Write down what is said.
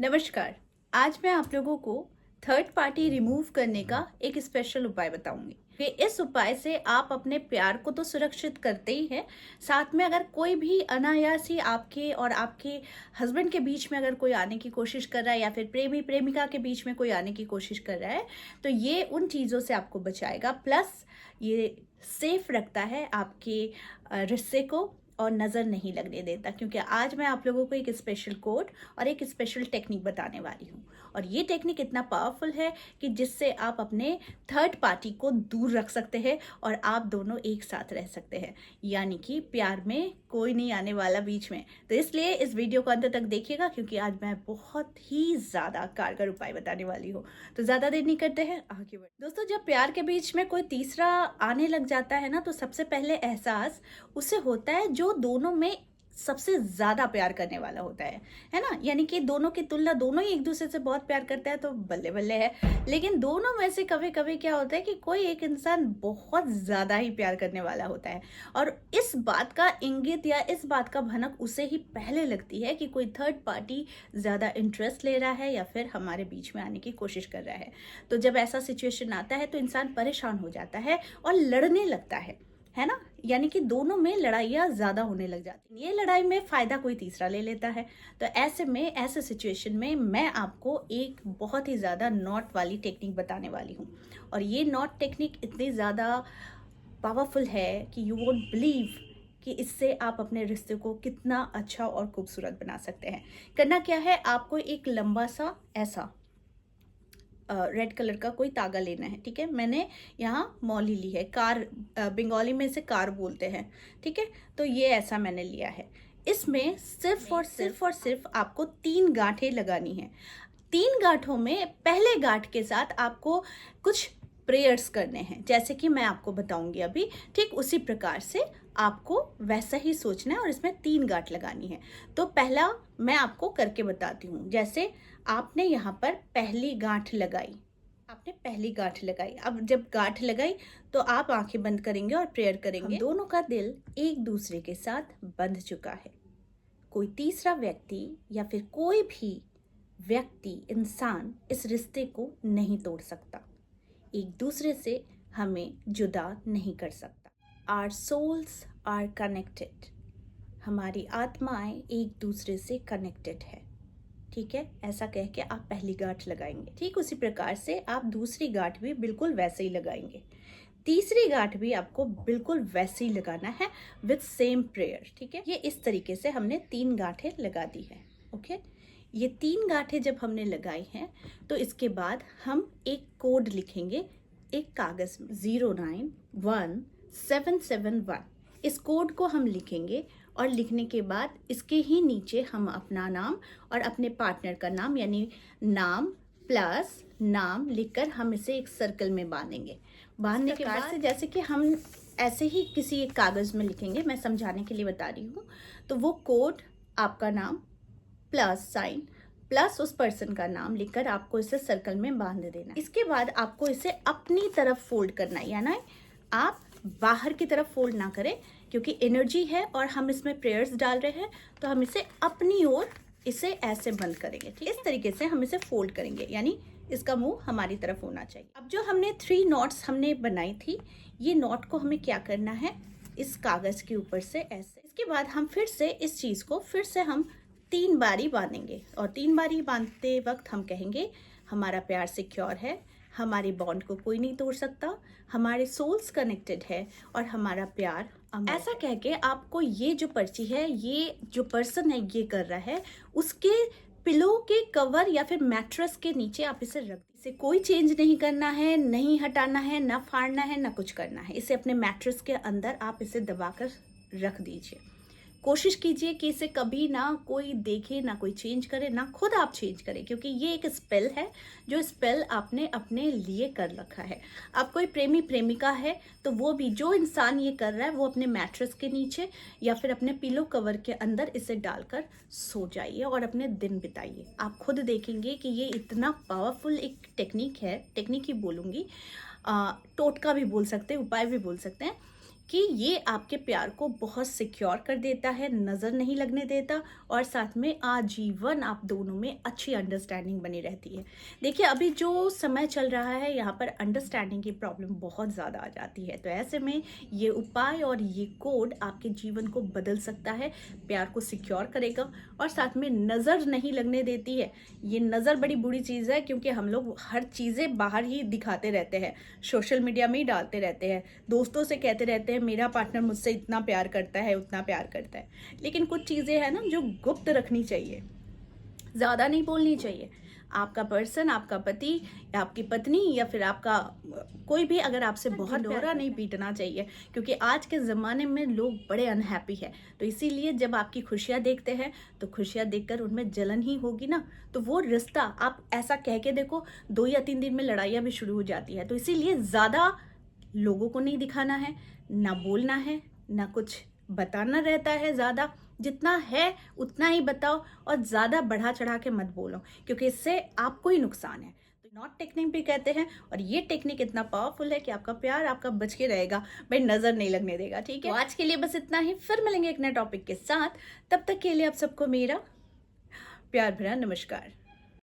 नमस्कार। आज मैं आप लोगों को थर्ड पार्टी रिमूव करने का एक स्पेशल उपाय बताऊंगी कि इस उपाय से आप अपने प्यार को तो सुरक्षित करते ही हैं, साथ में अगर कोई भी अनायास ही आपके और आपके हस्बैंड के बीच में अगर कोई आने की कोशिश कर रहा है या फिर प्रेमी प्रेमिका के बीच में कोई आने की कोशिश कर रहा है तो ये उन चीज़ों से आपको बचाएगा। प्लस ये सेफ रखता है आपके रिश्ते को और नज़र नहीं लगने देता, क्योंकि आज मैं आप लोगों को एक स्पेशल कोड और एक स्पेशल टेक्निक बताने वाली हूँ। और ये टेक्निक इतना पावरफुल है कि जिससे आप अपने थर्ड पार्टी को दूर रख सकते हैं और आप दोनों एक साथ रह सकते हैं, यानी कि प्यार में कोई नहीं आने वाला बीच में। तो इसलिए इस वीडियो को अंत तक देखिएगा, क्योंकि आज मैं बहुत ही ज़्यादा कारगर उपाय बताने वाली हूँ। तो ज़्यादा देर नहीं करते हैं, आगे बढ़। दोस्तों, जब प्यार के बीच में कोई तीसरा आने लग जाता है ना, तो सबसे पहले एहसास उसे होता है जो दोनों में सबसे ज्यादा प्यार करने वाला होता है ना। यानी कि दोनों की तुलना, दोनों ही एक दूसरे से बहुत प्यार करता है तो बल्ले बल्ले है, लेकिन दोनों में से कभी कभी क्या होता है कि कोई एक इंसान बहुत ज्यादा ही प्यार करने वाला होता है, और इस बात का इंगित या इस बात का भनक उसे ही पहले लगती है कि कोई थर्ड पार्टी ज्यादा इंटरेस्ट ले रहा है या फिर हमारे बीच में आने की कोशिश कर रहा है। तो जब ऐसा सिचुएशन आता है तो इंसान परेशान हो जाता है और लड़ने लगता है ना। यानी कि दोनों में लड़ाइयाँ ज्यादा होने लग जाती हैं। ये लड़ाई में फायदा कोई तीसरा ले लेता है। तो ऐसे में, ऐसे सिचुएशन में मैं आपको एक बहुत ही ज्यादा नॉट वाली टेक्निक बताने वाली हूँ। और ये नॉट टेक्निक इतनी ज्यादा पावरफुल है कि यू वोंट बिलीव कि इससे आप अपने रिश्ते को कितना अच्छा और खूबसूरत बना सकते हैं। करना क्या है, आपको एक लंबा सा ऐसा रेड कलर का कोई तागा लेना है। ठीक है, मैंने यहाँ मौली ली है, कार बंगाली में से कार बोलते हैं। ठीक है, तो ये ऐसा मैंने लिया है। इसमें सिर्फ और सिर्फ आपको 3 गांठें लगानी है। 3 गांठों में पहले गांठ के साथ आपको कुछ प्रेयर्स करने हैं, जैसे कि मैं आपको बताऊंगी अभी। ठीक उसी प्रकार से आपको वैसा ही सोचना है और इसमें 3 गांठ लगानी है। तो पहला मैं आपको करके बताती हूँ। जैसे आपने यहाँ पर पहली गांठ लगाई, अब जब गांठ लगाई तो आप आंखें बंद करेंगे और प्रेयर करेंगे। हम दोनों का दिल एक दूसरे के साथ बंध चुका है। कोई तीसरा व्यक्ति या फिर कोई भी व्यक्ति, इंसान इस रिश्ते को नहीं तोड़ सकता, एक दूसरे से हमें जुदा नहीं कर सकता। आवर सोल्स आर कनेक्टेड, हमारी आत्माएं एक दूसरे से कनेक्टेड है। ठीक है, ऐसा कह के आप पहली गांठ लगाएंगे। ठीक उसी प्रकार से आप दूसरी गांठ भी बिल्कुल वैसे ही लगाएंगे। तीसरी गांठ भी आपको बिल्कुल वैसे ही लगाना है विथ सेम प्रेयर। ठीक है, ये इस तरीके से हमने 3 गांठें लगा दी है। ओके, ये 3 गांठें जब हमने लगाई हैं तो इसके बाद हम एक कोड लिखेंगे एक कागज में, 091771। इस कोड को हम लिखेंगे और लिखने के बाद इसके ही नीचे हम अपना नाम और अपने पार्टनर का नाम, यानी नाम प्लस नाम लिखकर हम इसे एक सर्कल में बांधेंगे। बांधने के बाद से जैसे कि हम ऐसे ही किसी एक कागज में लिखेंगे, मैं समझाने के लिए बता रही हूँ। तो वो कोड, आपका नाम प्लस साइन प्लस उस पर्सन का नाम लिखकर आपको इसे सर्कल में बांध देना। इसके बाद आपको इसे अपनी तरफ फोल्ड करना है, यानी आप बाहर की तरफ फोल्ड ना करें, क्योंकि एनर्जी है और हम इसमें प्रेयर्स डाल रहे हैं। तो हम इसे अपनी ओर इसे ऐसे बंद करेंगे। ठीक, इस तरीके से हम इसे फोल्ड करेंगे, यानी इसका मुंह हमारी तरफ होना चाहिए। अब जो हमने 3 नॉट्स हमने बनाई थी, ये नॉट को हमें क्या करना है, इस कागज के ऊपर से ऐसे। इसके बाद हम फिर से इस चीज को फिर से हम 3 बारी बांधेंगे, और 3 बारी बांधते वक्त हम कहेंगे हमारा प्यार सिक्योर है, हमारी बॉन्ड को कोई नहीं तोड़ सकता, हमारे सोल्स कनेक्टेड है और हमारा प्यार अमर। ऐसा कह के आपको ये जो पर्ची है, ये जो पर्सन है ये कर रहा है, उसके पिलो के कवर या फिर मैट्रेस के नीचे आप इसे रख दीजिए। इसे कोई चेंज नहीं करना है, नहीं हटाना है, ना फाड़ना है, ना कुछ करना है। इसे अपने मैट्रेस के अंदर आप इसे दबाकर रख दीजिए। कोशिश कीजिए कि इसे कभी ना कोई देखे, ना कोई चेंज करे, ना खुद आप चेंज करें, क्योंकि ये एक स्पेल है, जो स्पेल आपने अपने लिए कर रखा है। अब कोई प्रेमी प्रेमिका है तो वो भी, जो इंसान ये कर रहा है, वो अपने मैट्रेस के नीचे या फिर अपने पिलो कवर के अंदर इसे डालकर सो जाइए और अपने दिन बिताइए। आप खुद देखेंगे कि ये इतना पावरफुल एक टेक्निक है, टेक्निक ही बोलूँगी, टोटका भी बोल सकते हैं, उपाय भी बोल सकते हैं, कि ये आपके प्यार को बहुत सिक्योर कर देता है, नज़र नहीं लगने देता और साथ में आजीवन आप दोनों में अच्छी अंडरस्टैंडिंग बनी रहती है। देखिए, अभी जो समय चल रहा है यहाँ पर अंडरस्टैंडिंग की प्रॉब्लम बहुत ज़्यादा आ जाती है, तो ऐसे में ये उपाय और ये कोड आपके जीवन को बदल सकता है, प्यार को सिक्योर करेगा और साथ में नज़र नहीं लगने देती है। ये नज़र बड़ी बुरी चीज़ है, क्योंकि हम लोग हर चीज़ें बाहर ही दिखाते रहते हैं, सोशल मीडिया में ही डालते रहते हैं, दोस्तों से कहते रहते हैं मेरा पार्टनर मुझसे इतना प्यार करता है, उतना प्यार करता है। लेकिन कुछ चीज़ें हैं ना जो गुप्त रखनी चाहिए, ज़्यादा नहीं बोलनी चाहिए। आपका पर्सन, आपका पति या आपकी पत्नी या फिर आपका कोई भी अगर आपसे बहुत ढिंढोरा नहीं पीटना चाहिए, क्योंकि आज के ज़माने में लोग बड़े अनहैप्पी है। तो इसीलिए जब आपकी खुशियाँ देखते हैं तो खुशियाँ देखकर उनमें जलन ही होगी ना, तो वो रिश्ता आप ऐसा कह के देखो 2 या 3 दिन में लड़ाइयाँ भी शुरू हो जाती है। तो इसीलिए ज़्यादा लोगों को नहीं दिखाना है, ना बोलना है, ना कुछ बताना रहता है। ज़्यादा जितना है उतना ही बताओ और ज़्यादा बढ़ा चढ़ा के मत बोलो, क्योंकि इससे आपको ही नुकसान है। तो नॉट टेक्निक भी कहते हैं और ये टेक्निक इतना पावरफुल है कि आपका प्यार आपका बच के रहेगा, भाई नज़र नहीं लगने देगा। ठीक है, तो आज के लिए बस इतना ही, फिर मिलेंगे एक नए टॉपिक के साथ। तब तक के लिए आप सबको मेरा प्यार भरा नमस्कार।